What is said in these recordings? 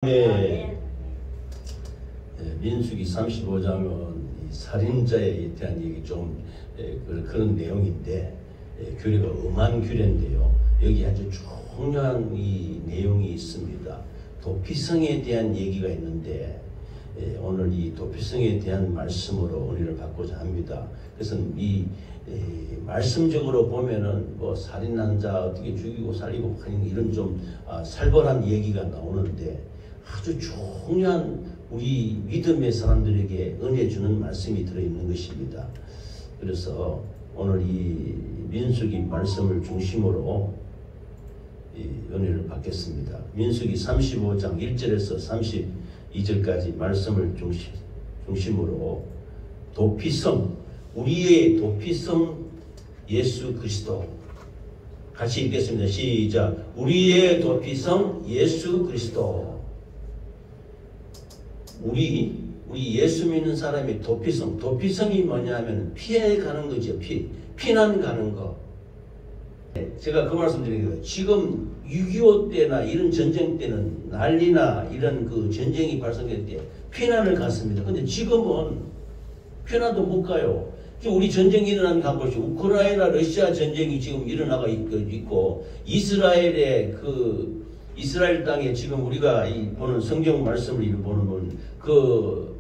네, 민수기 35장은 살인자에 대한 얘기 좀 그런 내용인데 규례가 엄한 규례인데요. 여기 아주 중요한 이 내용이 있습니다. 도피성에 대한 얘기가 있는데 오늘 이 도피성에 대한 말씀으로 은혜를 받고자 합니다. 그래서 이 말씀적으로 보면은 뭐 살인한 자 어떻게 죽이고 살리고 이런 좀 살벌한 얘기가 나오는데 아주 중요한 우리 믿음의 사람들에게 은혜 주는 말씀이 들어있는 것입니다. 그래서 오늘 이 민수기 말씀을 중심으로 은혜를 받겠습니다. 민수기 35장 1절에서 32절까지 말씀을 중심으로 도피성, 우리의 도피성 예수 그리스도 같이 읽겠습니다. 시작. 우리의 도피성 예수 그리스도. 우리 예수 믿는 사람의 도피성이 뭐냐면 피해 가는 거죠. 피난 가는 거. 제가 그 말씀 드린 거예요. 지금 6.25 때나 이런 전쟁 때는 난리나 이런 그 전쟁이 발생될 때 피난을 갔습니다. 근데 지금은 피난도 못 가요. 지금 우리 전쟁이 일어나는 거 보시죠. 우크라이나 러시아 전쟁이 지금 일어나고 있고 이스라엘 땅에 지금 우리가 보는 성경 말씀을 보는 그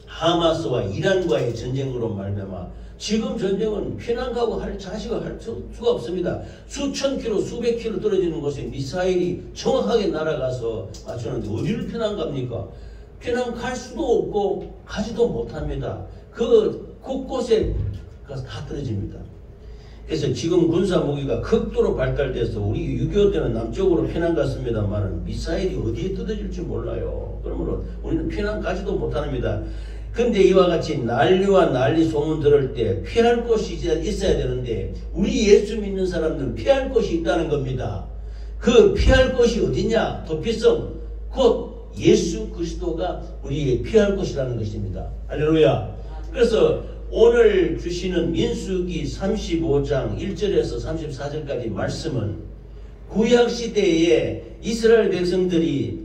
하마스와 이란과의 전쟁으로 말미암아 지금 전쟁은 피난 가고 할 자식을 할 수가 없습니다. 수천 킬로 수백 킬로 떨어지는 곳에 미사일이 정확하게 날아가서 맞추는데 어디를 피난 갑니까? 피난 갈 수도 없고 가지도 못합니다. 그 곳곳에 가서 다 떨어집니다. 그래서 지금 군사 무기가 극도로 발달돼서 우리 6.25 때는 남쪽으로 피난 갔습니다만 미사일이 어디에 떨어질지 몰라요. 그러므로 우리는 피난 가지도 못합니다. 근데 이와 같이 난리와 난리 소문 들을 때 피할 곳이 있어야 되는데 우리 예수 믿는 사람들은 피할 곳이 있다는 겁니다. 그 피할 곳이 어디냐? 도피성, 곧 예수 그리스도가 우리의 피할 곳이라는 것입니다. 할렐루야. 그래서 오늘 주시는 민수기 35장 1절에서 34절까지 말씀은 구약시대에 이스라엘 백성들이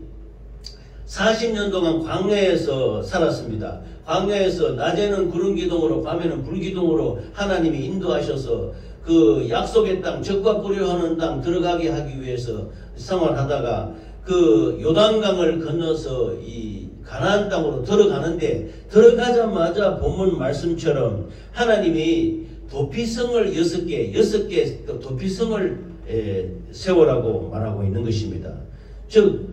40년 동안 광야에서 살았습니다. 광야에서 낮에는 구름기둥으로 밤에는 불기둥으로 하나님이 인도하셔서 그 약속의 땅, 적과 꿀이하는 땅 들어가게 하기 위해서 생활하다가 그 요단강을 건너서 이 가나안 땅으로 들어가는데 들어가자마자 본문 말씀처럼 하나님이 도피성을 6개 도피성을 세우라고 말하고 있는 것입니다. 즉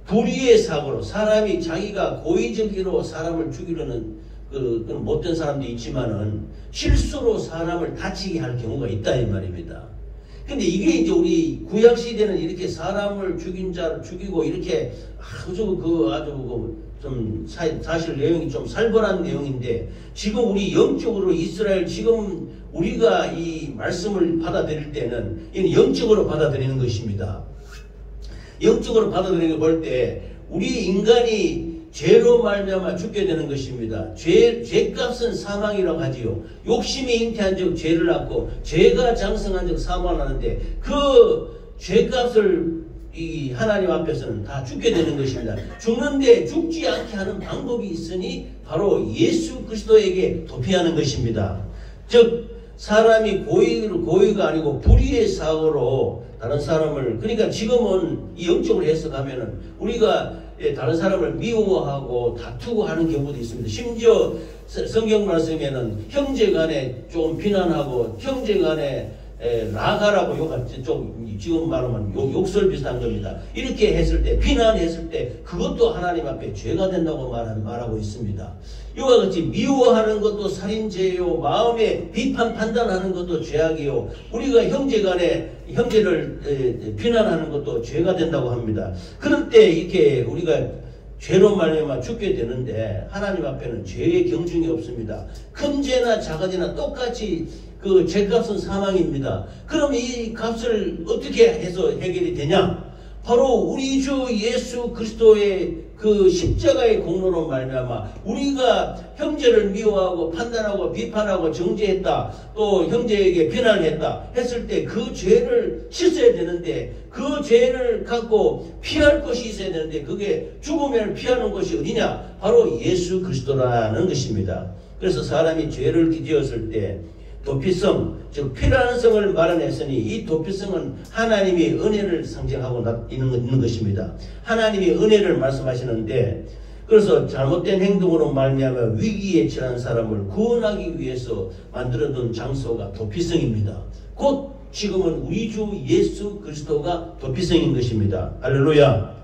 불의의 사고로 사람이 자기가 고의적으로 사람을 죽이려는 그런 못된 사람도 있지만은 실수로 사람을 다치게 할 경우가 있다 이 말입니다. 근데 이게 이제 우리 구약 시대는 이렇게 사람을 죽인 자를 죽이고 이렇게 좀 사실 내용이 좀 살벌한 내용인데 지금 우리 영적으로 이스라엘 지금 우리가 이 말씀을 받아들일 때는 이는 영적으로 받아들이는 것입니다. 영적으로 받아들이는 걸 볼 때 우리 인간이 죄로 말미암아 죽게 되는 것입니다. 죄값은 사망이라고 하지요. 욕심이 잉태한 적 죄를 낳고 죄가 장성한 적 사망을 하는데 그 죄값을 이 하나님 앞에서는 다 죽게 되는 것입니다. 죽는데 죽지 않게 하는 방법이 있으니 바로 예수 그리스도에게 도피하는 것입니다. 즉 사람이 고의가 아니고 불의의 사고로 다른 사람을 그러니까 지금은 이 영적으로 해석하면은 우리가 다른 사람을 미워하고 다투고 하는 경우도 있습니다. 심지어 성경 말씀에는 형제간에 좀 비난하고 형제간에 나가라고 욕하지 지금 말하면 욕설 비슷한 겁니다. 이렇게 했을 때 비난했을 때 그것도 하나님 앞에 죄가 된다고 말하고 있습니다. 이와 같이 미워하는 것도 살인죄요, 마음에 비판 판단하는 것도 죄악이요, 우리가 형제를 비난하는 것도 죄가 된다고 합니다. 그럴 때 이렇게 우리가 죄로 말미암아 죽게 되는데 하나님 앞에는 죄의 경중이 없습니다. 큰 죄나 작은 죄나 똑같이 그 죄값은 사망입니다. 그럼 이 값을 어떻게 해서 해결이 되냐? 바로 우리 주 예수 그리스도의 그 십자가의 공로로 말미암아 우리가 형제를 미워하고 판단하고 비판하고 정죄했다, 또 형제에게 비난을 했다 했을 때 그 죄를 씻어야 되는데, 그 죄를 갖고 피할 것이 있어야 되는데 그게 죽음을 피하는 것이 어디냐? 바로 예수 그리스도라는 것입니다. 그래서 사람이 죄를 지었을 때 도피성, 즉 피란성을 말아냈으니 이 도피성은 하나님의 은혜를 상징하고 있는 것입니다. 하나님의 은혜를 말씀하시는데, 그래서 잘못된 행동으로 말미암아 위기에 처한 사람을 구원하기 위해서 만들어둔 장소가 도피성입니다. 곧 지금은 우리 주 예수 그리스도가 도피성인 것입니다. 할렐루야.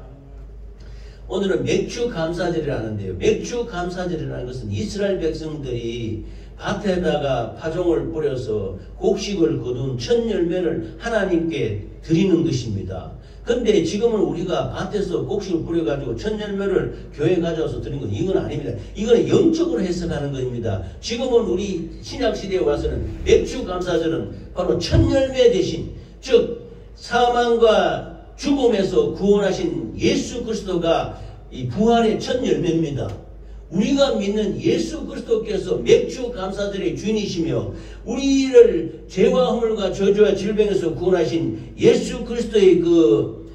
오늘은 맥주 감사절이라는데요. 맥주 감사절이라는 것은 이스라엘 백성들이 밭에다가 파종을 뿌려서 곡식을 거둔 첫 열매를 하나님께 드리는 것입니다. 근데 지금은 우리가 밭에서 곡식을 뿌려가지고 첫 열매를 교회에 가져와서 드리는 건 이건 아닙니다. 이건 영적으로 해석하는 것입니다. 지금은 우리 신약시대에 와서는 맥주 감사절은 바로 첫 열매 대신, 즉 사망과 죽음에서 구원하신 예수 그리스도가 이 부활의 첫 열매입니다. 우리가 믿는 예수 그리스도께서 맥주 감사절의 주인이시며 우리를 죄와 허물과 저주와 질병에서 구원하신 예수 그리스도의 그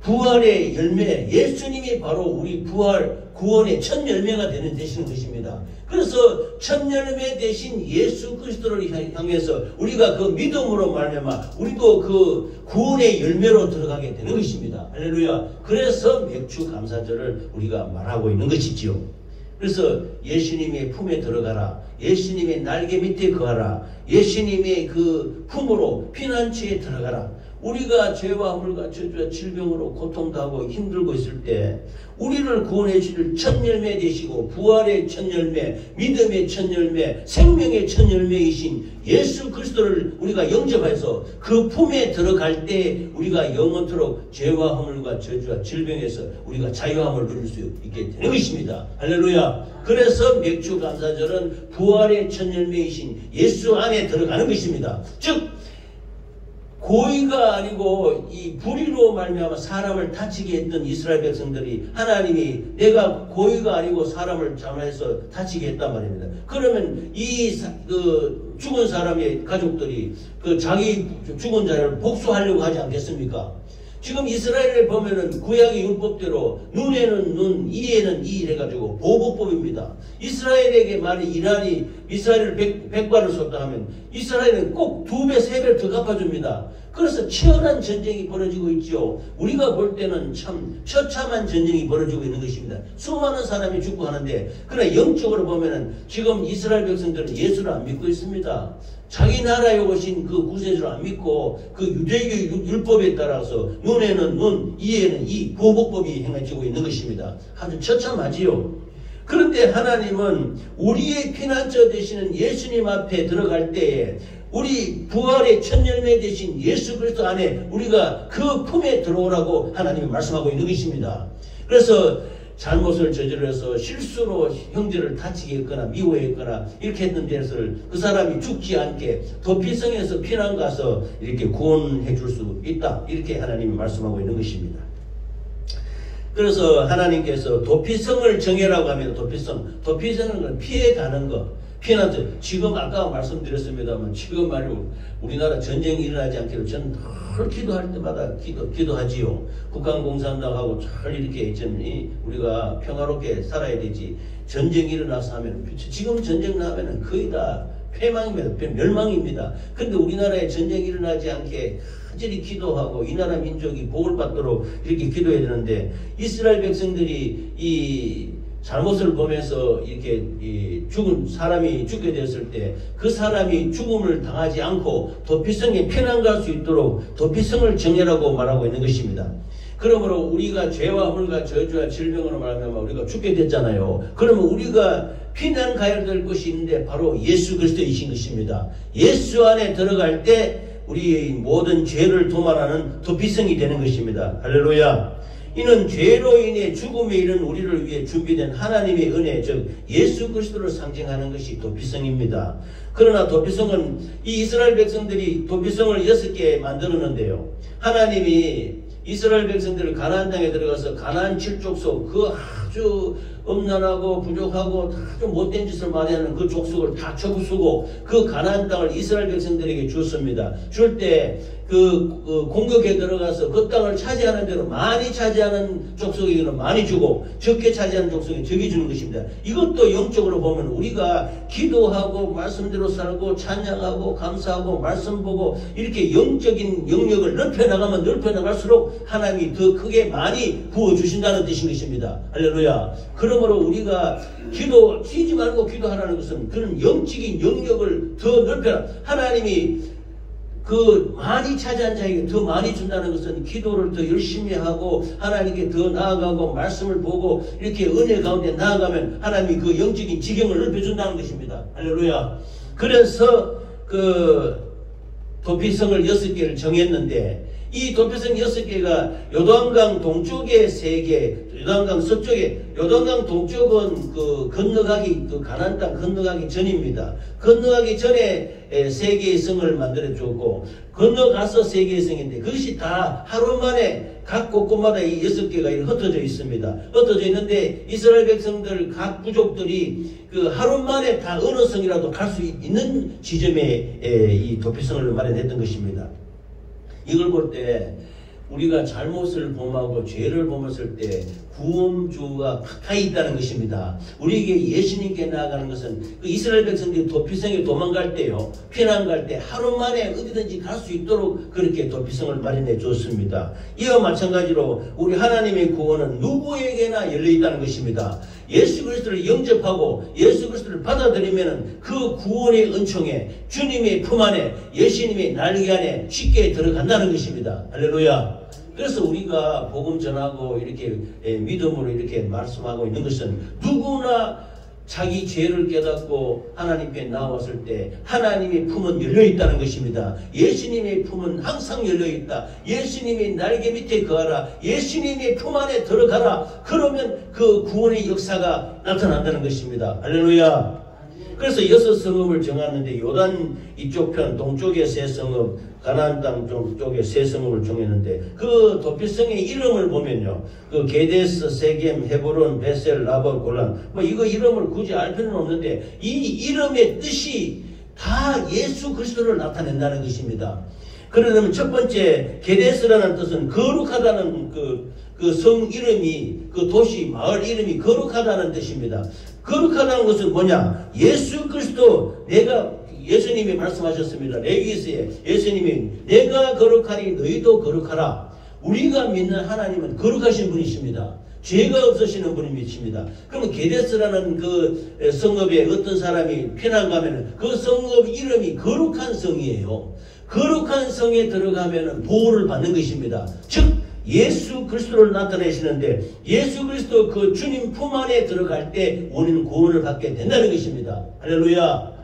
부활의 열매, 예수님이 바로 우리 부활 구원의 첫 열매가 되시는 것입니다. 그래서 첫 열매 대신 예수 그리스도를 향해서 우리가 그 믿음으로 말미암아 우리도 그 구원의 열매로 들어가게 되는 것입니다. 할렐루야. 그래서 맥주 감사절을 우리가 말하고 있는 것이지요. 그래서 예수님의 품에 들어가라, 예수님의 날개 밑에 거하라, 예수님의 그 품으로 피난처에 들어가라. 우리가 죄와 허물과 저주와 질병으로 고통당하고 힘들고 있을 때 우리를 구원해 주실 첫 열매 되시고 부활의 첫 열매, 믿음의 첫 열매, 생명의 첫 열매이신 예수 그리스도를 우리가 영접해서 그 품에 들어갈 때 우리가 영원토록 죄와 허물과 저주와 질병에서 우리가 자유함을 누릴 수 있게 되는 것입니다. 할렐루야. 그래서 맥주 감사절은 부활의 첫 열매이신 예수 안에 들어가는 것입니다. 즉 고의가 아니고 이 불의로 말미암아 사람을 다치게 했던 이스라엘 백성들이 하나님이 내가 고의가 아니고 사람을 잘못해서 다치게 했단 말입니다. 그러면 이 죽은 사람의 가족들이 그 자기 죽은 자를 복수하려고 하지 않겠습니까? 지금 이스라엘을 보면은 구약의 율법대로 눈에는 눈, 이에는 이 해가지고 보복법입니다. 이스라엘에게 만약 이란이 이스라엘을 백발을 쏟다 하면 이스라엘은 꼭 2배, 3배를 더 갚아줍니다. 그래서 치열한 전쟁이 벌어지고 있죠. 우리가 볼 때는 참 처참한 전쟁이 벌어지고 있는 것입니다. 수많은 사람이 죽고 하는데, 그러나 영적으로 보면은 지금 이스라엘 백성들은 예수를 안 믿고 있습니다. 자기 나라에 오신 그 구세주를 안 믿고 그 유대교 율법에 따라서 눈에는 눈, 이에는 이 보복법이 행해지고 있는 것입니다. 아주 처참하지요. 그런데 하나님은 우리의 피난처 되시는 예수님 앞에 들어갈 때에 우리 부활의 첫 열매 되신 예수 그리스도 안에 우리가 그 품에 들어오라고 하나님이 말씀하고 있는 것입니다. 그래서 잘못을 저질러서 실수로 형제를 다치게 했거나 미워했거나 이렇게 했던 데를 그 사람이 죽지 않게 도피성에서 피난 가서 이렇게 구원해 줄 수 있다. 이렇게 하나님이 말씀하고 있는 것입니다. 그래서 하나님께서 도피성을 정해라고 하면 도피성은 피해가는 것. 피난처. 지금 아까 말씀드렸습니다만 지금 말이고 우리나라 전쟁이 일어나지 않기를 저는 늘 기도할 때마다 기도하지요. 북한공산당하고 잘 이렇게 우리가 평화롭게 살아야 되지. 전쟁이 일어나서 하면 지금 전쟁 나면은 거의 다 패망입니다. 멸망입니다. 근데 우리나라에 전쟁이 일어나지 않게 간절히 기도하고 이 나라 민족이 복을 받도록 이렇게 기도해야 되는데 이스라엘 백성들이 이 잘못을 보면서 이렇게 죽은 사람이 죽게 되었을 때 그 사람이 죽음을 당하지 않고 도피성에 피난 갈 수 있도록 도피성을 정해라고 말하고 있는 것입니다. 그러므로 우리가 죄와 허물과 저주와 질병으로 말하면 우리가 죽게 됐잖아요. 그러면 우리가 피난 가야 될 것이 있는데 바로 예수 그리스도이신 것입니다. 예수 안에 들어갈 때 우리의 모든 죄를 도말하는 도피성이 되는 것입니다. 할렐루야. 이는 죄로 인해 죽음에 이른 우리를 위해 준비된 하나님의 은혜, 즉 예수 그리스도를 상징하는 것이 도피성입니다. 그러나 도피성은 이 이스라엘 백성들이 도피성을 6개 만들었는데요. 하나님이 이스라엘 백성들을 가나안 땅에 들어가서 가나안 7족속 그 아주 음란하고 부족하고 아주 못된 짓을 많이 하는 그 족속을 다 쳐부수고 그 가나안 땅을 이스라엘 백성들에게 줬습니다. 줄 때 그 공격에 들어가서 그 땅을 차지하는 대로 많이 차지하는 족속에게는 많이 주고 적게 차지하는 족속에 적게 주는 것입니다. 이것도 영적으로 보면 우리가 기도하고 말씀대로 살고 찬양하고 감사하고 말씀 보고 이렇게 영적인 영역을 넓혀나가면 넓혀나갈수록 하나님이 더 크게 많이 부어주신다는 뜻인 것입니다. 할렐루야. 그러므로 우리가 기도 쉬지 말고 기도하라는 것은 그런 영적인 영역을 더 넓혀라. 하나님이 그 많이 차지한 자에게 더 많이 준다는 것은 기도를 더 열심히 하고 하나님께 더 나아가고 말씀을 보고 이렇게 은혜 가운데 나아가면 하나님이 그 영적인 지경을 넓혀준다는 것입니다. 할렐루야. 그래서 그 도피성을 6개를 정했는데 이 도피성 6개가 요단강 동쪽에 3개, 요단강 서쪽에, 요단강 동쪽은 그 건너가기, 그 가나안 땅 건너가기 전입니다. 건너가기 전에 3개의 성을 만들어 줬고, 건너가서 3개의 성인데, 그것이 다 하루 만에 각 곳곳마다 이 6개가 흩어져 있습니다. 흩어져 있는데, 이스라엘 백성들 각 부족들이 그 하루 만에 다 어느 성이라도 갈 수 있는 지점에 이 도피성을 마련했던 것입니다. 이걸 볼 때 우리가 잘못을 범하고 죄를 범했을 때 구원주가 가까이 있다는 것입니다. 우리에게 예수님께 나아가는 것은 그 이스라엘 백성들이 도피성에 도망갈 때요, 피난 갈 때 하루 만에 어디든지 갈 수 있도록 그렇게 도피성을 마련해 줬습니다. 이와 마찬가지로 우리 하나님의 구원은 누구에게나 열려 있다는 것입니다. 예수 그리스도를 영접하고 예수 그리스도를 받아들이면 그 구원의 은총에 주님의 품 안에 예수님의 날개 안에 쉽게 들어간다는 것입니다. 할렐루야. 그래서 우리가 복음 전하고 이렇게 믿음으로 이렇게 말씀하고 있는 것은 누구나 자기 죄를 깨닫고 하나님께 나왔을 때 하나님의 품은 열려있다는 것입니다. 예수님의 품은 항상 열려있다. 예수님의 날개 밑에 거하라. 예수님의 품 안에 들어가라. 그러면 그 구원의 역사가 나타난다는 것입니다. 할렐루야. 그래서 6성읍을 정하는데 요단 이쪽 편 동쪽에 3성읍, 가나안 땅 쪽에 3성읍을 정했는데 그 도피성의 이름을 보면요, 그 게데스, 세겜, 헤브론, 베셀, 라바, 골란, 뭐 이거 이름을 굳이 알 필요는 없는데 이 이름의 뜻이 다 예수 그리스도를 나타낸다는 것입니다. 그러면 첫 번째 게데스라는 뜻은 거룩하다는 그 성 이름이, 그 도시 마을 이름이 거룩하다는 뜻입니다. 거룩하다는 것은 뭐냐? 예수 그리스도, 예수님이 말씀하셨습니다. 레위기서에 예수님이 내가 거룩하니 너희도 거룩하라. 우리가 믿는 하나님은 거룩하신 분이십니다. 죄가 없으시는 분이십니다. 그러면 게데스라는 그 성읍에 어떤 사람이 피난 가면은 그 성읍 이름이 거룩한 성이에요. 거룩한 성에 들어가면은 보호를 받는 것입니다. 즉 예수 그리스도를 나타내시는데 예수 그리스도 그 주님 품 안에 들어갈 때 우리는 구원을 받게 된다는 것입니다. 할렐루야.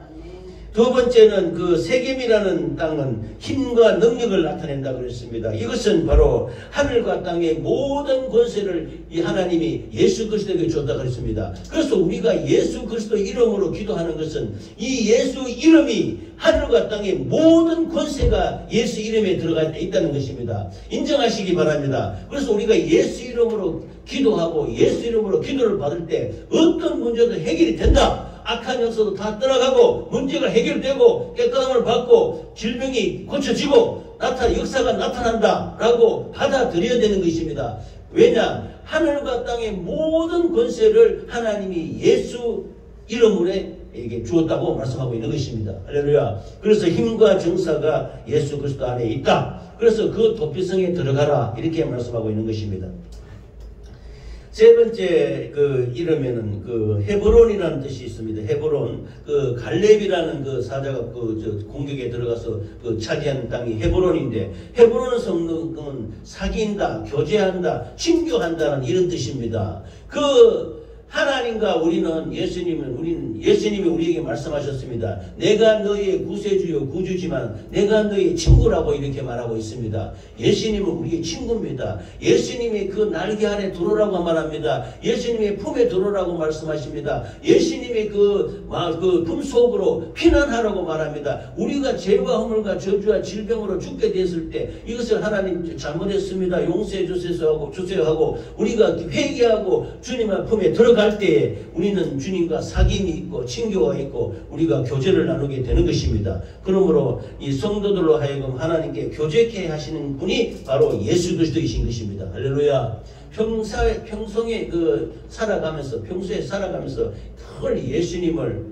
두 번째는 그 세겜이라는 땅은 힘과 능력을 나타낸다고 그랬습니다. 이것은 바로 하늘과 땅의 모든 권세를 이 하나님이 예수 그리스도에게 줬다 그랬습니다. 그래서 우리가 예수 그리스도 이름으로 기도하는 것은 이 예수 이름이 하늘과 땅의 모든 권세가 예수 이름에 들어가 있다는 것입니다. 인정하시기 바랍니다. 그래서 우리가 예수 이름으로 기도하고 예수 이름으로 기도를 받을 때 어떤 문제도 해결이 된다. 악한 영성도 다 떠나가고 문제가 해결되고 깨끗함을 받고 질병이 고쳐지고 역사가 나타난다 라고 받아들여야 되는 것입니다. 왜냐? 하늘과 땅의 모든 권세를 하나님이 예수 이름으로 에게 주었다고 말씀하고 있는 것입니다. 할렐루야. 그래서 힘과 정사가 예수 그리스도 안에 있다. 그래서 그 도피성에 들어가라 이렇게 말씀하고 있는 것입니다. 세 번째 그 이름에는 그 헤브론이라는 뜻이 있습니다. 헤브론, 그 갈렙이라는 그 사자가 그 공격에 들어가서 그 차지한 땅이 헤브론인데, 헤브론 성경은 사귄다, 교제한다, 친교한다는 이런 뜻입니다. 그 하나님과 우리는 예수님이 우리에게 말씀하셨습니다. 내가 너희의 구세주요 구주지만 내가 너희의 친구라고 이렇게 말하고 있습니다. 예수님은 우리의 친구입니다. 예수님의 그 날개 아래 들어오라고 말합니다. 예수님의 품에 들어오라고 말씀하십니다. 예수님의 그 품속으로 피난하라고 말합니다. 우리가 죄와 허물과 저주와 질병으로 죽게 됐을 때 이것을 하나님 잘못했습니다. 용서해 주세요 하고 우리가 회개하고 주님의 품에 들어갈 때에 우리는 주님과 사귐이 있고 친교가 있고 우리가 교제를 나누게 되는 것입니다. 그러므로 이 성도들로 하여금 하나님께 교제케 하시는 분이 바로 예수 그리스도이신 것입니다. 할렐루야. 평소에 살아가면서 늘 예수님을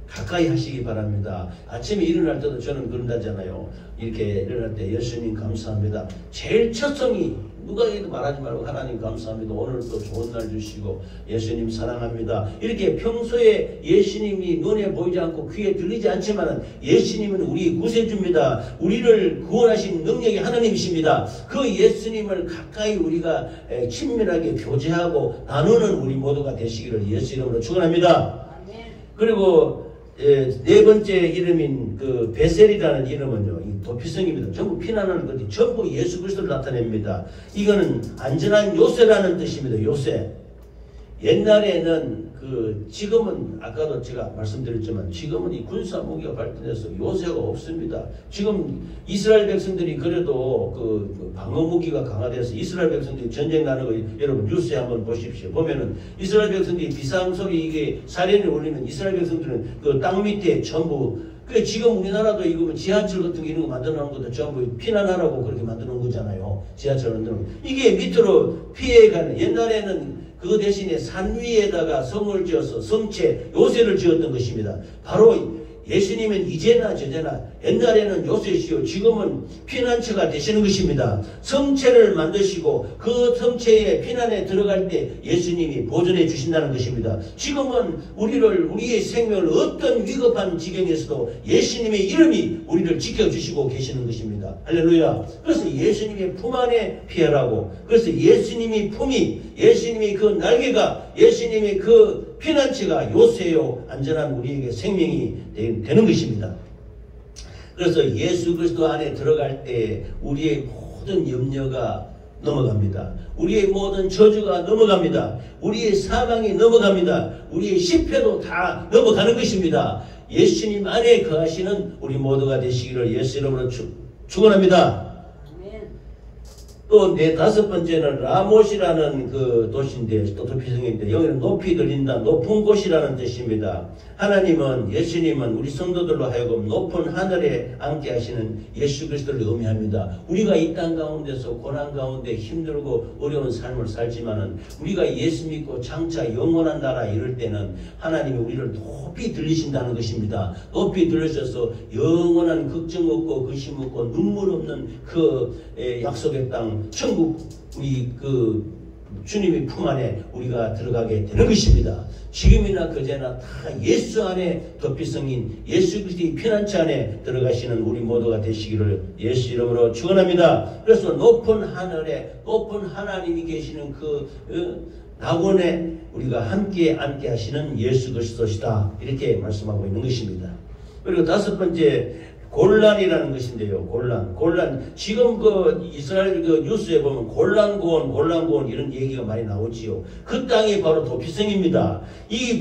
가까이 하시기 바랍니다. 아침에 일어날 때도 저는 그런다잖아요. 이렇게 일어날 때 예수님 감사합니다. 제일 첫성이 누가에도 말하지 말고 하나님 감사합니다. 오늘 또 좋은 날 주시고 예수님 사랑합니다. 이렇게 평소에 예수님이 눈에 보이지 않고 귀에 들리지 않지만 예수님은 우리 구세주입니다. 우리를 구원하신 능력의 하나님이십니다. 그 예수님을 가까이 우리가 친밀하게 교제하고 나누는 우리 모두가 되시기를 예수 이름으로 축원합니다. 그리고 네 번째 이름인 그 베셀이라는 이름은요, 이 도피성입니다. 전부 피난하는 것이 전부 예수 그리스도를 나타냅니다. 이거는 안전한 요새라는 뜻입니다. 요새. 옛날에는 지금은 아까도 제가 말씀드렸지만 지금은 이 군사 무기가 발전해서 요새가 없습니다. 지금 이스라엘 백성들이 그래도 방어 무기가 강화돼서 이스라엘 백성들이 전쟁 나는 거 여러분 뉴스에 한번 보십시오. 보면은 이스라엘 백성들이 비상소리 이게 사련을 울리는 이스라엘 백성들은 그 땅 밑에 전부 지금 우리나라도 이거 지하철 같은 거 이런 거 만들어 놓은 것도 전부 피난하라고 그렇게 만들어 놓은 거잖아요. 지하철 만들어 놓은 거. 이게 밑으로 피해가는 옛날에는 그 대신에 산 위에다가 성을 지어서 성체 요새를 지었던 것입니다. 바로 예수님은 이제나 저제나 옛날에는 요새시요 지금은 피난처가 되시는 것입니다. 성체를 만드시고 그 성체에 피난에 들어갈 때 예수님이 보존해 주신다는 것입니다. 지금은 우리의 생명을 어떤 위급한 지경에서도 예수님의 이름이 우리를 지켜주시고 계시는 것입니다. 할렐루야. 그래서 예수님의 품 안에 피하라고, 그래서 예수님의 그 날개가 예수님의 그 피난처가 요새요 안전한 우리에게 생명이 되는 것입니다. 그래서 예수 그리스도 안에 들어갈 때 우리의 모든 염려가 넘어갑니다. 우리의 모든 저주가 넘어갑니다. 우리의 사망이 넘어갑니다. 우리의 실패도 다 넘어가는 것입니다. 예수님 안에 거하시는 우리 모두가 되시기를 예수 이름으로 축원합니다. 또 다섯 번째는 라못이라는 그 도시인데, 또 도피성인데, 여기는 높이 들린다, 높은 곳이라는 뜻입니다. 하나님은, 예수님은 우리 성도들로 하여금 높은 하늘에 앉게 하시는 예수 그리스도를 의미합니다. 우리가 이 땅 가운데서 고난 가운데 힘들고 어려운 삶을 살지만은 우리가 예수 믿고 장차 영원한 나라 이럴 때는 하나님이 우리를 높이 들리신다는 것입니다. 높이 들리셔서 영원한 걱정 없고 근심 없고 눈물 없는 그 약속의 땅 천국 우리 주님의 품 안에 우리가 들어가게 되는 것입니다. 지금이나 그제나 다 예수 안에 도피성인 예수 그리스도의 피난처 안에 들어가시는 우리 모두가 되시기를 예수 이름으로 축원합니다. 그래서 높은 하늘에 높은 하나님이 계시는 낙원에 우리가 함께 앉게 하시는 예수 그리스도시다, 이렇게 말씀하고 있는 것입니다. 그리고 다섯 번째 곤란이라는 것인데요. 곤란. 지금 이스라엘 뉴스에 보면 곤란 이런 얘기가 많이 나오지요. 그 땅이 바로 도피성입니다.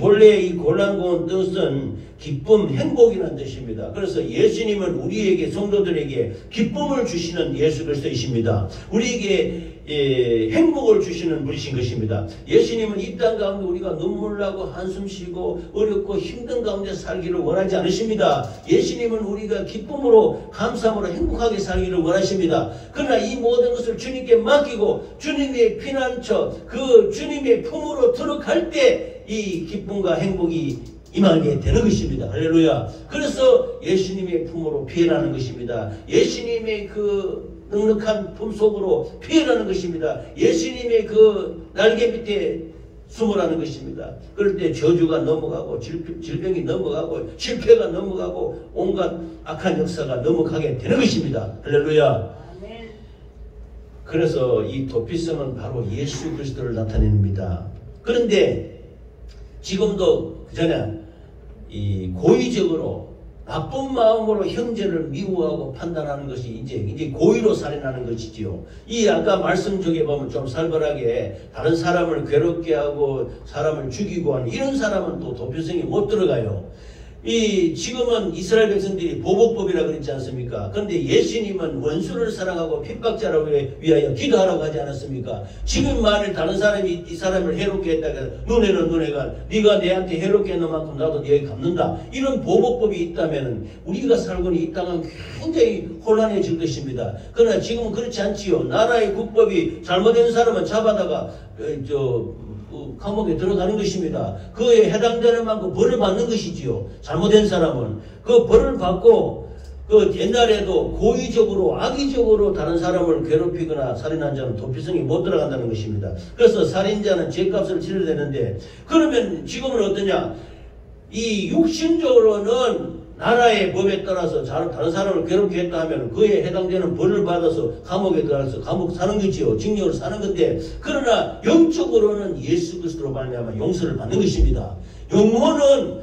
본래 이 곤란 뜻은 기쁨, 행복이라는 뜻입니다. 그래서 예수님은 우리에게 성도들에게 기쁨을 주시는 예수 그리스도이십니다. 우리에게 행복을 주시는 분이신 것입니다. 예수님은 이 땅 가운데 우리가 눈물 나고 한숨 쉬고 어렵고 힘든 가운데 살기를 원하지 않으십니다. 예수님은 우리가 기쁨으로 감사함으로 행복하게 살기를 원하십니다. 그러나 이 모든 것을 주님께 맡기고 주님의 피난처 주님의 품으로 들어갈 때 이 기쁨과 행복이 임하게 되는 것입니다. 할렐루야. 그래서 예수님의 품으로 피해라는 것입니다. 예수님의 넉넉한 품 속으로 피해라는 것입니다. 예수님의 날개 밑에 숨으라는 것입니다. 그럴 때 저주가 넘어가고 질병이 넘어가고 실패가 넘어가고 온갖 악한 역사가 넘어가게 되는 것입니다. 할렐루야. 그래서 이 도피성은 바로 예수 그리스도를 나타냅니다. 그런데 지금도 그 전에 이 고의적으로 나쁜 마음으로 형제를 미워하고 판단하는 것이 이제 고의로 살인하는 것이지요. 이 아까 말씀 중에 보면 좀 살벌하게 다른 사람을 괴롭게 하고 사람을 죽이고 하는 이런 사람은 또 도피성이 못 들어가요. 지금은 이스라엘 백성들이 보복법이라 그랬지 않습니까? 그런데 예수님은 원수를 사랑하고 핍박자를 위하여 기도하라고 하지 않았습니까? 지금 만일 다른 사람이 이 사람을 해롭게 했다가 눈에는 눈에가 네가 내한테 해롭게 했는 만큼 나도 네게 갚는다. 이런 보복법이 있다면 우리가 살고 있는 이 땅은 굉장히 혼란해질 것입니다. 그러나 지금은 그렇지 않지요. 나라의 국법이 잘못된 사람은 잡아다가 감옥에 들어가는 것입니다. 그에 해당되는 만큼 벌을 받는 것이지요. 잘못된 사람은 그 벌을 받고 그 옛날에도 고의적으로 악의적으로 다른 사람을 괴롭히거나 살인한 자는 도피성이 못 들어간다는 것입니다. 그래서 살인자는 죄값을 치러야 되는데 그러면 지금은 어떠냐? 이 육신적으로는 나라의 법에 따라서 다른 사람을 괴롭게 했다 하면 그에 해당되는 벌을 받아서 감옥에 들어가서 감옥 사는 거지요. 징역을 사는 건데 그러나 영적으로는 예수 그리스도로 말미암아 용서를 받는 것입니다. 영혼은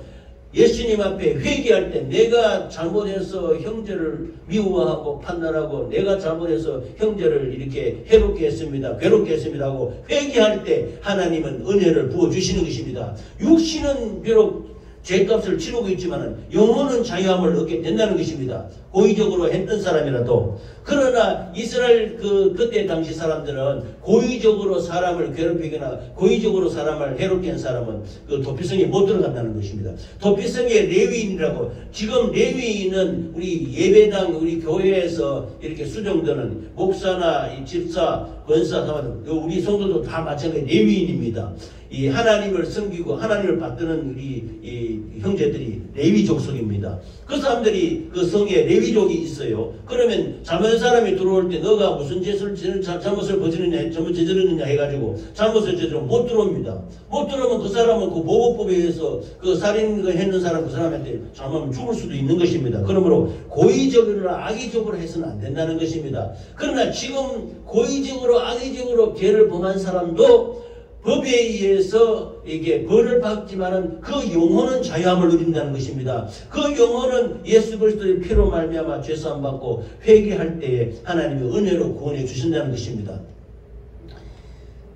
예수님 앞에 회개할 때 내가 잘못해서 형제를 미워하고 판단하고 내가 잘못해서 형제를 이렇게 해롭게 했습니다. 괴롭게 했습니다 하고 회개할 때 하나님은 은혜를 부어주시는 것입니다. 육신은 비록 죄값을 치르고 있지만 영혼은 자유함을 얻게 된다는 것입니다. 고의적으로 했던 사람이라도. 그러나 이스라엘 그때 당시 사람들은 고의적으로 사람을 괴롭히거나 고의적으로 사람을 해롭게 한 사람은 그 도피성에 못 들어간다는 것입니다. 도피성의 레위인이라고 지금 레위인은 우리 예배당 우리 교회에서 이렇게 수정되는 목사나 이 집사, 권사, 우리 성도도 다 마찬가지 레위인입니다. 이 하나님을 섬기고 하나님을 받드는 우리 형제들이 레위 족속입니다. 그 사람들이 그 성에 레위족이 있어요. 그러면 잘못한 사람이 들어올 때 너가 무슨 잘못을 저질렀느냐 해가지고 잘못을 저지르면 못 들어옵니다. 못 들어오면 그 사람은 그 보호법에 의해서 그 살인 했는 사람 그 사람한테 잘못하면 죽을 수도 있는 것입니다. 그러므로 고의적으로나 악의적으로 해서는 안 된다는 것입니다. 그러나 지금 고의적으로 악의적으로 죄를 범한 사람도 법에 의해서 이게 벌을 받지만은 그 영혼은 자유함을 누린다는 것입니다. 그 영혼은 예수 그리스도의 피로 말미암아 죄사함 받고 회개할 때에 하나님의 은혜로 구원해 주신다는 것입니다.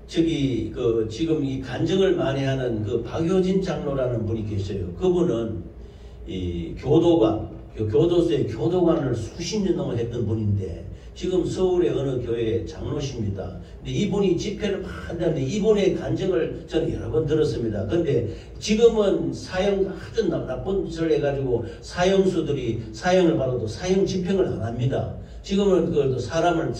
지금 이 간증을 많이 하는 그 박효진 장로라는 분이 계셔요. 그분은 이 교도소의 교도관을 수십 년 동안 했던 분인데 지금 서울의 어느 교회 장로십니다. 근데 이분이 집회를 막 한다는데 이분의 간증을 저는 여러 번 들었습니다. 근데 지금은 아주 나쁜 짓을 해가지고 사형수들이 사형을 받아도 사형 집행을 안 합니다. 지금은 그 사람을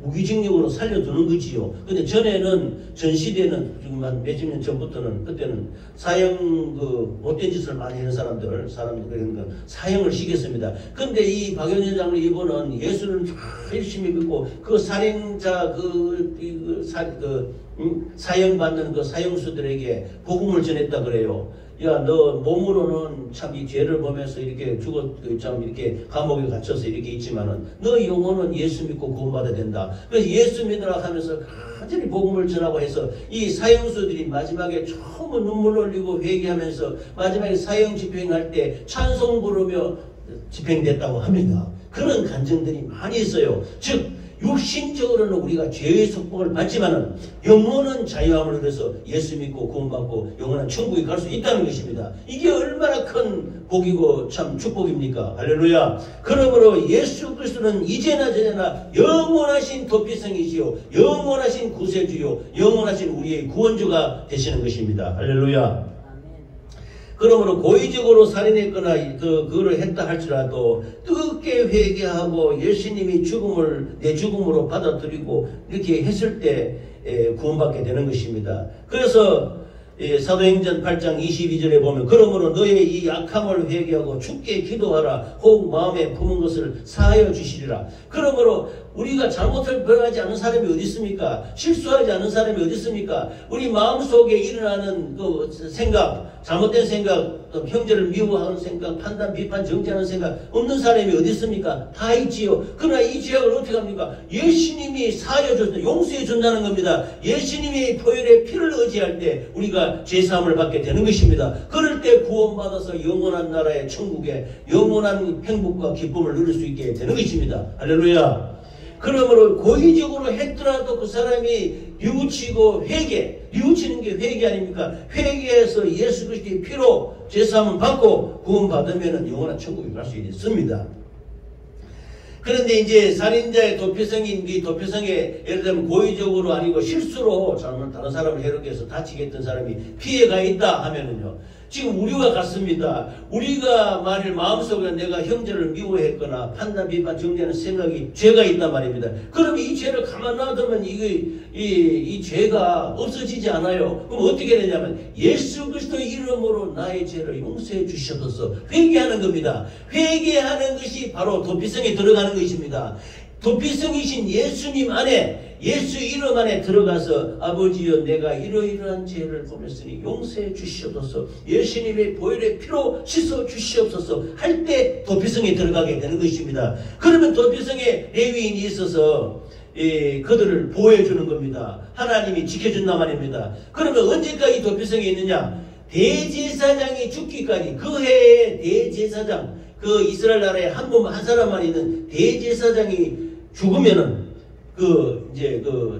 무기징역으로 살려두는 거지요. 근데 전시대는 지금 한 몇십 년 전부터는 그때는 사형 못된 짓을 많이 하는 사람들 그러니까 사형을 시켰습니다. 근데 이 박연진 장로 이분은 예수를 열심히 믿고 그 살인자 사형받는 그 사형수들에게 복음을 전했다 그래요. 야, 너 몸으로는 참 이 죄를 범해서 이렇게 이렇게 감옥에 갇혀서 이렇게 있지만은 너 영혼은 예수 믿고 구원받아야 된다. 그래서 예수 믿으라 하면서 간절히 복음을 전하고 해서 이 사형수들이 마지막에 처음 눈물 흘리고 회개하면서 마지막에 사형 집행할 때 찬송 부르며 집행됐다고 합니다. 그런 간증들이 많이 있어요. 즉 육신적으로는 우리가 죄의 속복을 받지만은 영혼은 자유함을 얻어서 예수 믿고 구원받고 영원한 천국에 갈 수 있다는 것입니다. 이게 얼마나 큰 복이고 참 축복입니까? 할렐루야. 그러므로 예수 그리스도는 이제나 저제나 영원하신 도피성이시요 영원하신 구세주요 영원하신 우리의 구원주가 되시는 것입니다. 할렐루야. 그러므로 고의적으로 살인했거나 그거를 했다 할지라도 뜨겁게 회개하고 예수님이 내 죽음으로 받아들이고 이렇게 했을 때 구원받게 되는 것입니다. 그래서 사도행전 8장 22절에 보면 그러므로 너의 이 악함을 회개하고 주께 기도하라. 혹 마음에 품은 것을 사하여 주시리라. 그러므로 우리가 잘못을 범하지 않은 사람이 어디 있습니까? 실수하지 않은 사람이 어디 있습니까? 우리 마음속에 일어나는 그 생각, 잘못된 생각, 또 형제를 미워하는 생각, 판단, 비판, 정죄하는 생각 없는 사람이 어디 있습니까? 다 있지요. 그러나 이 죄악을 어떻게 합니까? 예수님이 사여준다, 용서해 준다는 겁니다. 예수님이 보혈의 피를 의지할 때 우리가 죄사함을 받게 되는 것입니다. 그럴 때 구원받아서 영원한 나라의 천국에 영원한 행복과 기쁨을 누릴 수 있게 되는 것입니다. 할렐루야. 그러므로 고의적으로 했더라도 그 사람이 뉘우치고 뉘우치는 게 회개 아닙니까? 회개해서 예수 그리스도의 피로 죄사함을 받고 구원받으면 영원한 천국에 갈 수 있습니다. 그런데 이제 살인자의 도피성인 이 도피성에 예를 들면 고의적으로 아니고 실수로 다른 사람을 해롭게 해서 다치게 했던 사람이 피해가 있다 하면은요. 지금 우리와 같습니다. 우리가 만일 마음속에 내가 형제를 미워했거나 판단, 비판, 정죄하는 생각이 죄가 있단 말입니다. 그럼 이 죄를 가만 놔두면 이 죄가 없어지지 않아요. 그럼 어떻게 되냐면 예수 그리스도의 이름으로 나의 죄를 용서해 주셔서 회개하는 겁니다. 회개하는 것이 바로 도피성에 들어가는 것입니다. 도피성이신 예수님 안에 예수 이름 안에 들어가서 아버지여 내가 이러이러한 죄를 범했으니 용서해 주시옵소서 예수님의 보혈의 피로 씻어 주시옵소서 할 때 도피성에 들어가게 되는 것입니다. 그러면 도피성에 레위인이 있어서 그들을 보호해 주는 겁니다. 하나님이 지켜준단 말입니다. 그러면 언제까지 도피성에 있느냐? 대제사장이 죽기까지 그 해에 대제사장 그 이스라엘 나라에 한 사람만 있는 대제사장이 죽으면은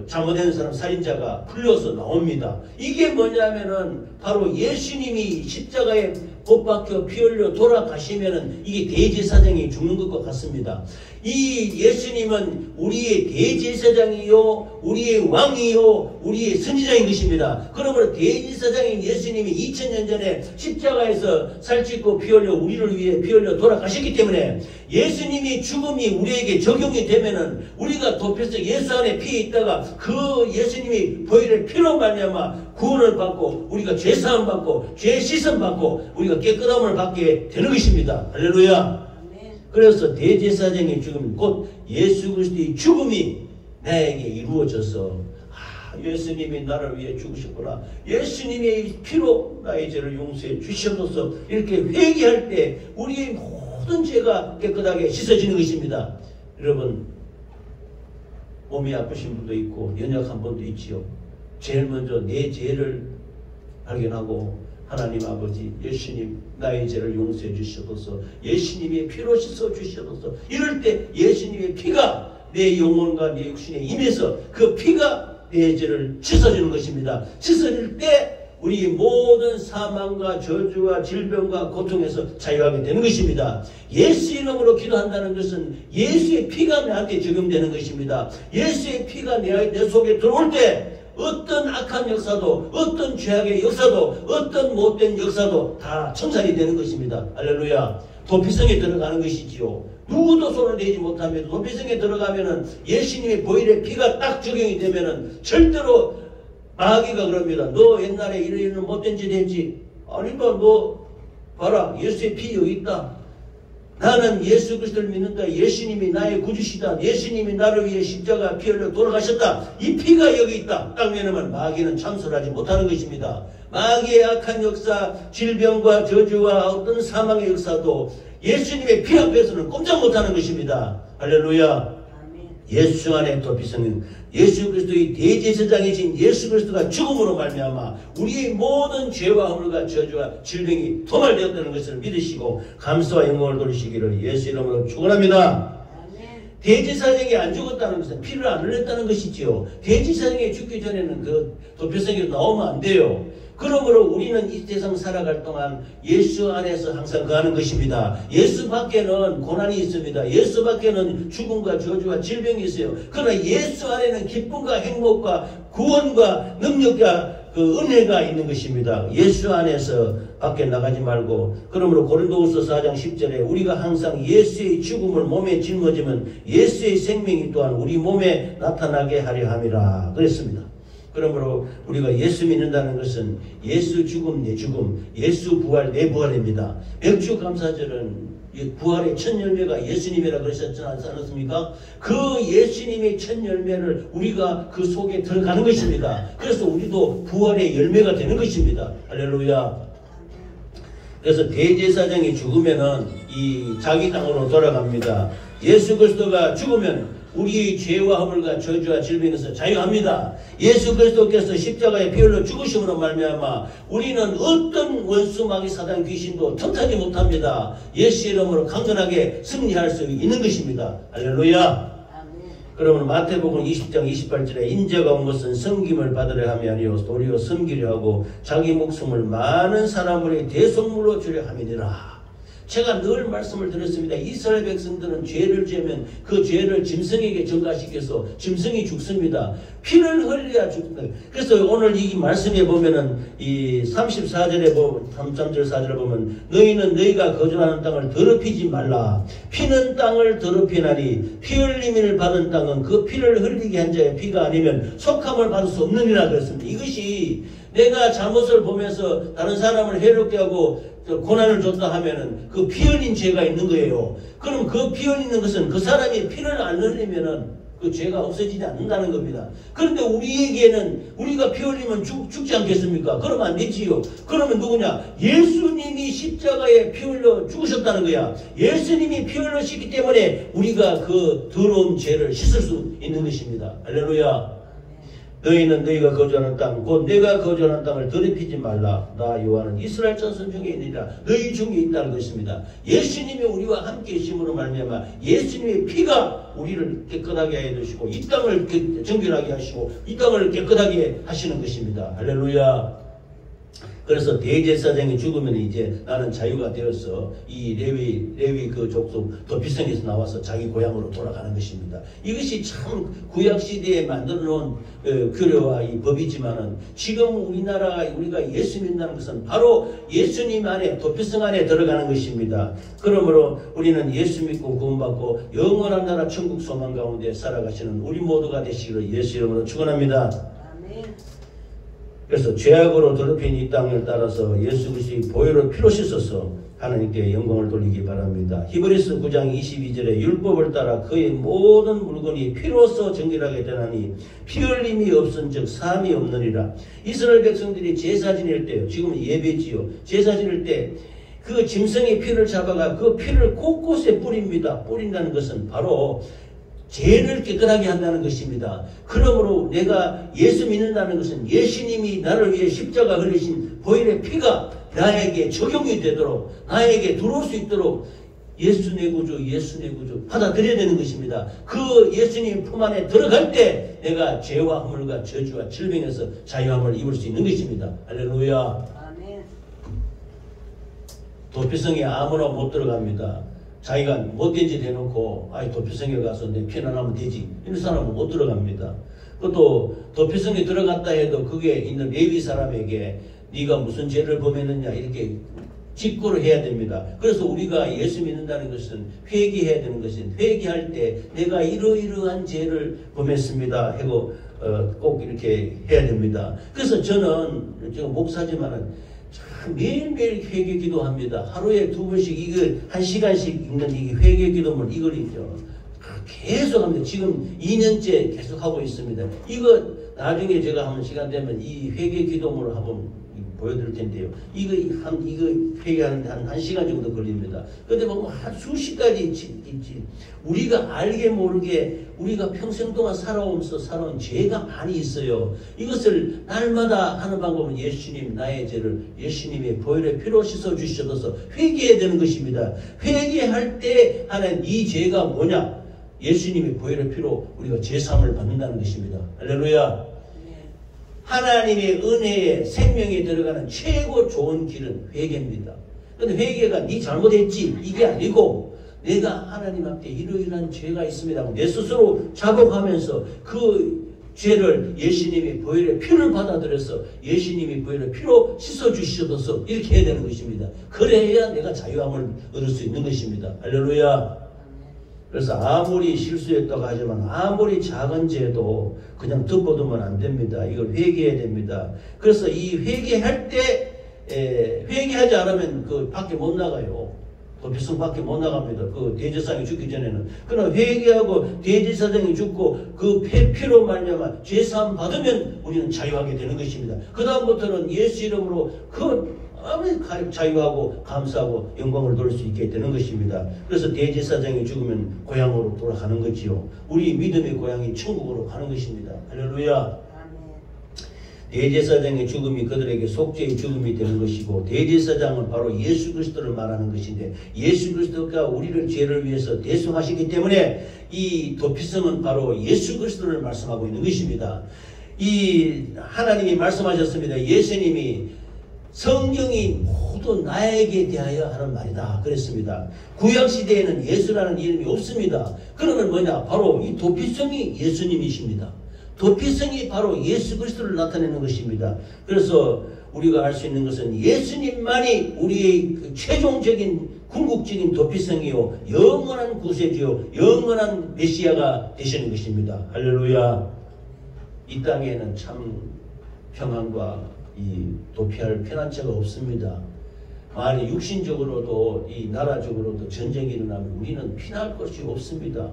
잘못된 사람 살인자가 풀려서 나옵니다. 이게 뭐냐면은 바로 예수님이 십자가에 못 박혀 피 흘려 돌아가시면은 이게 대제사장이 죽는 것과 같습니다. 이 예수님은 우리의 대제사장이요, 우리의 왕이요, 우리의 선지자인 것입니다. 그러므로 대제사장인 예수님이 2000년 전에 십자가에서 살찌고 피 흘려 우리를 위해 피 흘려 돌아가셨기 때문에 예수님이 죽음이 우리에게 적용이 되면은 우리가 도피성 예수 안에 피해 있다가 그 예수님이 보혈의 피로 말미암아 구원을 받고 우리가 죄사함 받고 죄 씻음 받고 우리가 깨끗함을 받게 되는 것입니다. 할렐루야. 그래서 대제사장의 죽음 곧 예수 그리스도의 죽음이 나에게 이루어져서 예수님이 나를 위해 죽으셨구나. 예수님의 피로 나의 죄를 용서해 주시옵소서. 이렇게 회개할 때 우리의 모든 죄가 깨끗하게 씻어지는 것입니다. 여러분 몸이 아프신 분도 있고 연약한 분도 있지요. 제일 먼저 내 죄를 발견하고 하나님 아버지 예수님 나의 죄를 용서해 주시옵소서 예수님의 피로 씻어 주시옵소서 이럴 때 예수님의 피가 내 영혼과 내 육신에 임해서 그 피가 내 죄를 씻어주는 것입니다. 씻어질 때 우리 모든 사망과 저주와 질병과 고통에서 자유하게 되는 것입니다. 예수 이름으로 기도한다는 것은 예수의 피가 나한테 적용되는 것입니다. 예수의 피가 내 속에 들어올 때 어떤 악한 역사도 어떤 죄악의 역사도 어떤 못된 역사도 다 청산이 되는 것입니다. 할렐루야. 도피성에 들어가는 것이지요. 누구도 손을 대지 못하면 도피성에 들어가면은 예수님의 보혈의 피가 딱 적용이 되면은 절대로 마귀가 그럽니다. 너 옛날에 이런 못된 짓 했지? 아니면 너 봐라 예수의 피 여기 있다. 나는 예수 그리스도를 믿는다. 예수님이 나의 구주시다. 예수님이 나를 위해 십자가 피 흘려 돌아가셨다. 이 피가 여기 있다. 딱 내놓으면 마귀는 참선하지 못하는 것입니다. 마귀의 악한 역사, 질병과 저주와 어떤 사망의 역사도 예수님의 피 앞에서는 꼼짝 못하는 것입니다. 할렐루야. 예수 안에 도피성은 예수 그리스도의 대제사장이신 예수 그리스도가 죽음으로 말미암아 우리의 모든 죄와 허물과 저주와 질병이 도말되었다는 것을 믿으시고 감사와 영광을 돌리시기를 예수 이름으로 축원합니다. 대제사장이 안 죽었다는 것은 피를 안 흘렸다는 것이지요. 대제사장이 죽기 전에는 그 도피성에서 나오면 안 돼요. 그러므로 우리는 이 세상 살아갈 동안 예수 안에서 항상 거하는 것입니다. 예수 밖에는 고난이 있습니다. 예수 밖에는 죽음과 저주와 질병이 있어요. 그러나 예수 안에는 기쁨과 행복과 구원과 능력과 그 은혜가 있는 것입니다. 예수 안에서 밖에 나가지 말고 그러므로 고린도후서 4장 10절에 우리가 항상 예수의 죽음을 몸에 짊어지면 예수의 생명이 또한 우리 몸에 나타나게 하려 함이라 그랬습니다. 그러므로 우리가 예수 믿는다는 것은 예수 죽음 내 죽음, 예수 부활 내 부활입니다. 맥주 감사절은 부활의 첫 열매가 예수님이라 그러셨지 않았습니까? 그 예수님의 첫 열매를 우리가 그 속에 들어가는 것입니다. 그래서 우리도 부활의 열매가 되는 것입니다. 할렐루야. 그래서 대제사장이 죽으면은 이 자기 땅으로 돌아갑니다. 예수 그리스도가 죽으면 우리의 죄와 허물과 저주와 질병에서 자유합니다. 예수 그리스도께서 십자가에 피 흘려 죽으심으로 말미암아 우리는 어떤 원수 마귀 사단 귀신도 틈타지 못합니다. 예수 이름으로 강건하게 승리할 수 있는 것입니다. 할렐루야. 그러면 마태복음 20장 28절에 인자가 온 것은 섬김을 받으려 함이 아니요 도리어 섬기려 하고 자기 목숨을 많은 사람들의 대속물로 주려 함이니라. 제가 늘 말씀을 드렸습니다. 이스라엘 백성들은 죄를 지으면 그 죄를 짐승에게 전가시켜서 짐승이 죽습니다. 피를 흘려야 죽습니다. 그래서 오늘 이 말씀에 보면은 이 34절에 보면 33절 4절에 보면 너희는 너희가 거주하는 땅을 더럽히지 말라. 피는 땅을 더럽히나니 피 흘림을 받은 땅은 그 피를 흘리게 한 자의 피가 아니면 속함을 받을 수 없느니라 그랬습니다. 이것이 내가 잘못을 보면서 다른 사람을 해롭게 하고 고난을 줬다 하면은 그 피 흘린 죄가 있는 거예요. 그럼 그 피 흘리는 것은 그 사람이 피를 안 흘리면은 그 죄가 없어지지 않는다는 겁니다. 그런데 우리에게는 우리가 피 흘리면 죽지 않겠습니까? 그러면 안 되지요. 그러면 누구냐? 예수님이 십자가에 피 흘려 죽으셨다는 거야. 예수님이 피 흘리셨기 때문에 우리가 그 더러운 죄를 씻을 수 있는 것입니다. 할렐루야. 너희는 너희가 거주하는 땅 곧 내가 거주하는 땅을 더럽히지 말라. 나 요한은 이스라엘 자손 중에 있느니라. 너희 중에 있다는 것입니다. 예수님이 우리와 함께 계심으로 말미암아 예수님의 피가 우리를 깨끗하게 해 주시고 이 땅을 정결하게 하시고 이 땅을 깨끗하게 하시는 것입니다. 할렐루야. 그래서 대제사장이 죽으면 이제 나는 자유가 되어서 이 레위 그 족속 도피성에서 나와서 자기 고향으로 돌아가는 것입니다. 이것이 참 구약 시대에 만들어 놓은 규례와 이 법이지만은 지금 우리가 예수 믿는다는 것은 바로 예수님 안에 도피성 안에 들어가는 것입니다. 그러므로 우리는 예수 믿고 구원받고 영원한 나라 천국 소망 가운데 살아가시는 우리 모두가 되시기를 예수 이름으로 축원합니다. 아멘. 그래서 죄악으로 더럽힌 이 땅을 따라서 예수 그리스도의 보혈로 피로 씻어서 하나님께 영광을 돌리기 바랍니다. 히브리서 9장 22절에 율법을 따라 그의 모든 물건이 피로써 정결하게 되나니 피 흘림이 없은즉 사함이 없느니라. 이스라엘 백성들이 제사 지낼 때요. 지금은 예배지요. 제사 지낼 때 그 짐승의 피를 잡아가 그 피를 곳곳에 뿌립니다. 뿌린다는 것은 바로 죄를 깨끗하게 한다는 것입니다. 그러므로 내가 예수 믿는다는 것은 예수님이 나를 위해 십자가 흘리신 보혈의 피가 나에게 적용이 되도록 나에게 들어올 수 있도록 예수 내 구주 받아들여야 되는 것입니다. 그 예수님 품 안에 들어갈 때 내가 죄와 허물과 저주와 질병에서 자유함을 입을 수 있는 것입니다. 할렐루야. 아멘. 도피성에 아무나 못 들어갑니다. 자기가 못된 짓 해놓고 도피성에 가서 내 편안하면 되지 이런 사람은 못 들어갑니다. 또 도피성에 들어갔다 해도 그게 있는 레위 사람에게 네가 무슨 죄를 범했느냐 이렇게 직고를 해야 됩니다. 그래서 우리가 예수 믿는다는 것은 회개해야 되는 것은 회개할 때 내가 이러이러한 죄를 범했습니다 하고 꼭 이렇게 해야 됩니다. 그래서 저는 지금 목사지만은 매일매일 회개 기도합니다. 하루에 2번씩 이거 1시간씩 읽는 이 회개 기도문 이걸 읽죠. 계속 합니다. 지금 2년째 계속 하고 있습니다. 이거 나중에 제가 한번 시간 되면 이 회개 기도문을 한번 보여드릴 텐데요. 이거 회개하는데 한 1시간 정도 걸립니다. 근데 뭐 한 수십 가지 있지. 우리가 알게 모르게 우리가 평생 동안 살아오면서 살아온 죄가 많이 있어요. 이것을 날마다 하는 방법은 예수님 나의 죄를 예수님의 보혈의 피로 씻어 주셔서 회개해야 되는 것입니다. 회개할 때 하는 이 죄가 뭐냐? 예수님의 보혈의 피로 우리가 죄사함을 받는다는 것입니다. 할렐루야. 하나님의 은혜에 생명에 들어가는 최고 좋은 길은 회개입니다. 그런데 회개가 네 잘못했지 이게 아니고 내가 하나님 앞에 이러이러한 죄가 있습니다. 내 스스로 자복하면서 그 죄를 예수님이 보혈의 피를 받아들여서 예수님이 보혈의 피로 씻어주셔서 이렇게 해야 되는 것입니다. 그래야 내가 자유함을 얻을 수 있는 것입니다. 할렐루야. 그래서 아무리 실수했다고 하지만 아무리 작은 죄도 그냥 덮어두면 안 됩니다. 이걸 회개해야 됩니다. 그래서 이 회개할 때 회개하지 않으면 그 밖에 못 나가요. 도피성 밖에 못 나갑니다. 그 대제사장이 죽기 전에는. 그러나 회개하고 대제사장이 죽고 그 피로 말미암아 죄사함 받으면 우리는 자유하게 되는 것입니다. 그 다음부터는 예수 이름으로 그 자유하고 감사하고 영광을 돌릴 수 있게 되는 것입니다. 그래서 대제사장이 죽으면 고향으로 돌아가는 거지요. 우리 믿음의 고향이 천국으로 가는 것입니다. 할렐루야. 대제사장의 죽음이 그들에게 속죄의 죽음이 되는 것이고, 대제사장은 바로 예수 그리스도를 말하는 것인데, 예수 그리스도가 우리를 죄를 위해서 대속하시기 때문에 이 도피성은 바로 예수 그리스도를 말씀하고 있는 것입니다. 이 하나님이 말씀하셨습니다. 예수님이 성경이 모두 나에게 대하여 하는 말이다 그랬습니다. 구약시대에는 예수라는 이름이 없습니다. 그러면 뭐냐? 바로 이 도피성이 예수님이십니다. 도피성이 바로 예수 그리스도를 나타내는 것입니다. 그래서 우리가 알 수 있는 것은 예수님만이 우리의 최종적인 궁극적인 도피성이요 영원한 구세주요 영원한 메시아가 되시는 것입니다. 할렐루야. 이 땅에는 참 평안과 이 도피할 피난처가 없습니다. 만약 육신적으로도 이 나라적으로도 전쟁이 일어나면 우리는 피할 것이 없습니다.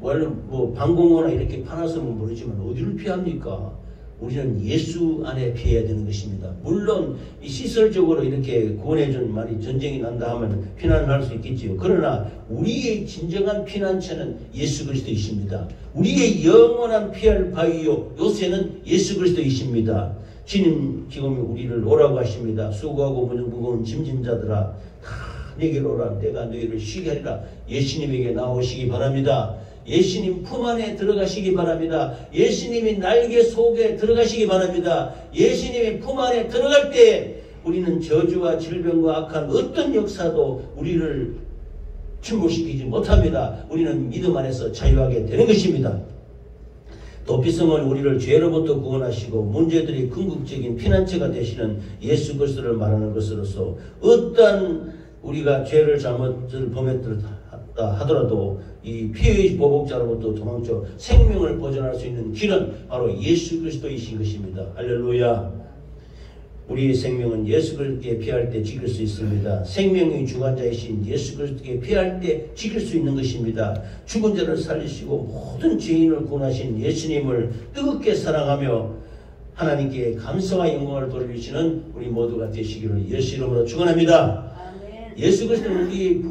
원래 방공호나 이렇게 파놨으면 모르지만 어디를 피합니까? 우리는 예수 안에 피해야 되는 것입니다. 물론 이 시설적으로 이렇게 구원해준 말이 전쟁이 난다 하면 피난을 할 수 있겠지요. 그러나 우리의 진정한 피난처는 예수 그리스도이십니다. 우리의 영원한 피할 바위요 요새는 예수 그리스도이십니다. 주님 지금 우리를 오라고 하십니다. 수고하고 무거운 짐진 자들아 다 내게로 오라. 내가 너희를 쉬게 하리라. 예수님에게 나오시기 바랍니다. 예수님 품 안에 들어가시기 바랍니다. 예수님이 날개 속에 들어가시기 바랍니다. 예수님의 품 안에 들어갈 때 우리는 저주와 질병과 악한 어떤 역사도 우리를 침몰시키지 못합니다. 우리는 믿음 안에서 자유하게 되는 것입니다. 도피성은 우리를 죄로부터 구원하시고 문제들이 궁극적인 피난처가 되시는 예수 그리스도를 말하는 것으로서 어떤 우리가 죄를 잘못을 범했다 하더라도 이 피의 보복자로부터 도망쳐 생명을 보존할 수 있는 길은 바로 예수 그리스도이신 것입니다. 할렐루야. 우리의 생명은 예수 그리스도께 피할 때 지킬 수 있습니다. 생명의 주관자이신 예수 그리스도께 피할 때 지킬 수 있는 것입니다. 죽은 자를 살리시고 모든 죄인을 구원하신 예수님을 뜨겁게 사랑하며 하나님께 감사와 영광을 돌리시는 우리 모두가 되시기를 예수 이름으로 축원합니다. 예수 그리스도는 우리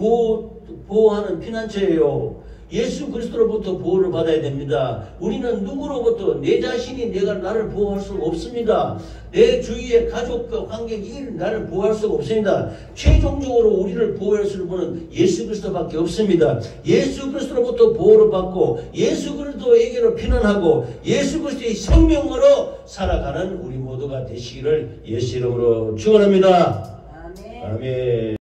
보호하는 피난처예요. 예수 그리스도로부터 보호를 받아야 됩니다. 우리는 누구로부터 내 자신이 나를 보호할 수가 없습니다. 내 주위의 가족과 관계이 나를 보호할 수가 없습니다. 최종적으로 우리를 보호할 수 있는 분은 예수 그리스도밖에 없습니다. 예수 그리스도로부터 보호를 받고 예수 그리스도에게로 피난하고 예수 그리스도의 생명으로 살아가는 우리 모두가 되시기를 예수 이름으로 축원합니다. 아멘. 아멘.